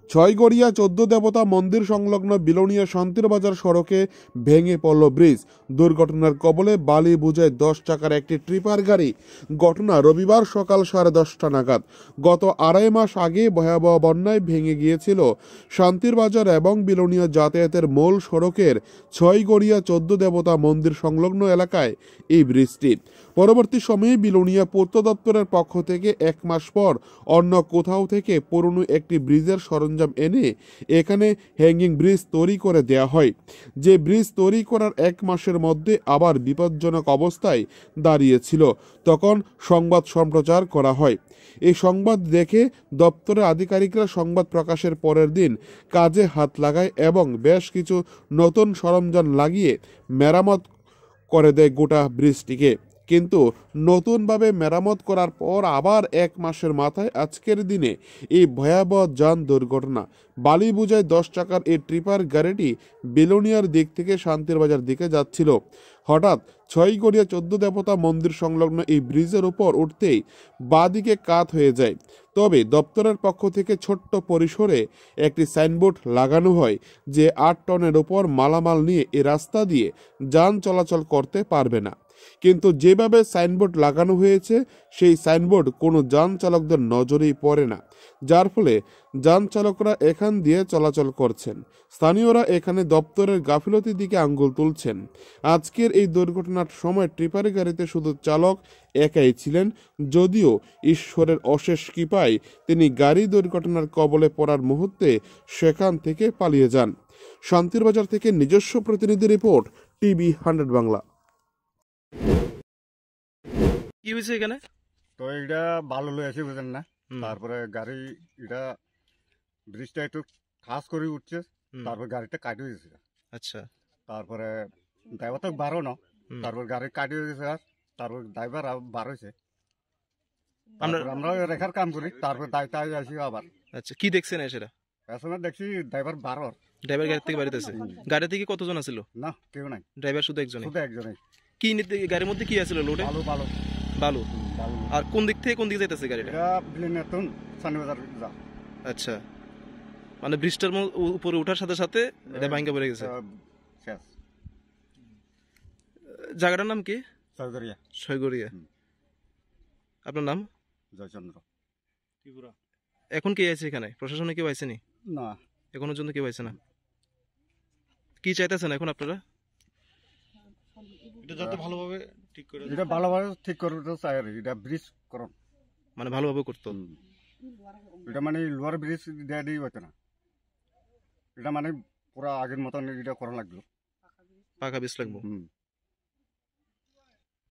ছয়গড়িয়া ১৪ দেবতা মন্দির সংলগ্ন বিলোনিয়া শান্তির বাজার সড়কে ভেঙে পড়ল ব্রিজ। দুর্ঘটনার কবলে বালি বোঝাই ১০ চাকার একটি ট্রিপার গাড়ি। ঘটনা রবিবার সকাল 10:30 নাগাদ। গত আড়াই মাস আগে ভয়াবহ বন্যায় ভেঙে গিয়েছিল শান্তির বাজার এবং বিলোনিয়া যাতায়াতের মূল সড়কের ছয়গড়িয়া ১৪ দেবতা মন্দির সংলগ্ন এলাকায় এই ব্রিজটি। পরবর্তী সময়ে বিলোনিয়া পূর্ত দপ্তরের পক্ষ থেকে ১ মাস পর অন্য কোথাও থেকে পুরনো একটি ব্রিজের সরঞ্জাম এনে এখানে হ্যাঙ্গিং ব্রিজ তৈরি করে দেয়া হয়, যে ব্রিজ তৈরি করার ১ মাসের মধ্যে আবার বিপজ্জনক অবস্থায় দাঁড়িয়েছিল। তখন সংবাদ সম্প্রচার করা হয়। এই সংবাদ দেখে দপ্তরের আধিকারিকরা সংবাদ প্রকাশের পরের দিন কাজে হাত লাগায় এবং বেশ কিছু নতুন সরঞ্জাম লাগিয়ে মেরামত করে দেয় গোটা ব্রিজটিকে। কিন্তু নতুনভাবে মেরামত করার পর আবার ১ মাসের মাথায় আজকের দিনে এই ভয়াবহ যান দুর্ঘটনা। বালি বোঝাই ১০ চাকার এই ট্রিপার গাড়িটি বিলোনিয়ার দিক থেকে শান্তির বাজার দিকে যাচ্ছিল। হঠাৎ ছয়গড়িয়া ১৪ দেবতা মন্দির সংলগ্ন এই ব্রিজের উপর উঠতেই বাঁদিকে কাত হয়ে যায়। তবে দপ্তরের পক্ষ থেকে ছোট্ট পরিসরে একটি সাইনবোর্ড লাগানো হয় যে ৮ টনের উপর মালামাল নিয়ে এই রাস্তা দিয়ে যান চলাচল করতে পারবে না। কিন্তু যেভাবে সাইনবোর্ড লাগানো হয়েছে সেই সাইনবোর্ড কোনো যান চালকদের নজরেই পড়ে না, যার ফলে যান চালকরা এখান দিয়ে চলাচল করছেন। স্থানীয়রা এখানে দপ্তরের গাফিলতির দিকে আঙ্গুল তুলছেন। আজকের এই দুর্ঘটনার সময় ট্রিপার গাড়িতে শুধু চালক একাই ছিলেন, যদিও ঈশ্বরের অশেষ কৃপায় তিনি গাড়ি দুর্ঘটনার কবলে পড়ার মুহূর্তে সেখান থেকে পালিয়ে যান। শান্তির বাজার থেকে নিজস্ব প্রতিনিধি রিপোর্ট, টিভি 100 বাংলা। কি হয়েছে এখানে? তো এটা ভালো লই আছে বুঝেন না, তারপরে গাড়ি এটা ব্রিজটা একটু খাস করে উঠছে, তারপর গাড়িটা কাটি হয়ে গেছে। আচ্ছা, তারপরে ড্রাইভার তো বারো না, তারপর গাড়ি কাটি হয়ে গেছে, আর তারপর ড্রাইভার বার হয়েছে। আমরা রেখার কাম করি, তারপর দায়িত্ব আসি আবার। আচ্ছা, কি দেখছেন সেটা? পেছনে দেখছি ড্রাইভার বারোর। ড্রাইভার গাড়ি থেকে বাড়িতে আছে? গাড়ি থেকে কতজন আছিল? না, কেউ নাই, ড্রাইভার শুধু একজনই? শুধু একজনই। কি নিতে গাড়ির মধ্যে কি আছিল? লোডে বালু বালু বালু। আর কোন দিক থেকে কোন দিকে যাইতেছে গাড়িটা? এটা বিলিনিয়াতুন শান্তিবাজার যা। আচ্ছা, মানে ব্রিজটার উপরে ওঠার সাথে সাথে এটা ভাঙ্গা পড়ে গেছে। শেষ। জায়গাটার নাম কি? ছয়গড়িয়া। ছয়গড়িয়া। আপনার নাম? জয়চন্দ্র। এখন কে আছে এখানে? প্রশাসনে কেউ আইসেনি? না, এখনো পর্যন্ত কেউ আইসে না। কি চাইতেছেন এখন আপনারা? এটা যাতে ভালোভাবে ঠিক করে, এটা ভালোভাবে ঠিক করতে চাই আর এটা ব্রিজ করুন, মানে ভালোভাবে করতো। এটা মানে লোয়ার ব্রিজ দেয়া দিয়ে হতো না, এটা মানে পুরা আগের মতন এটা করা লাগলো, পাকা বীজ লাগবো।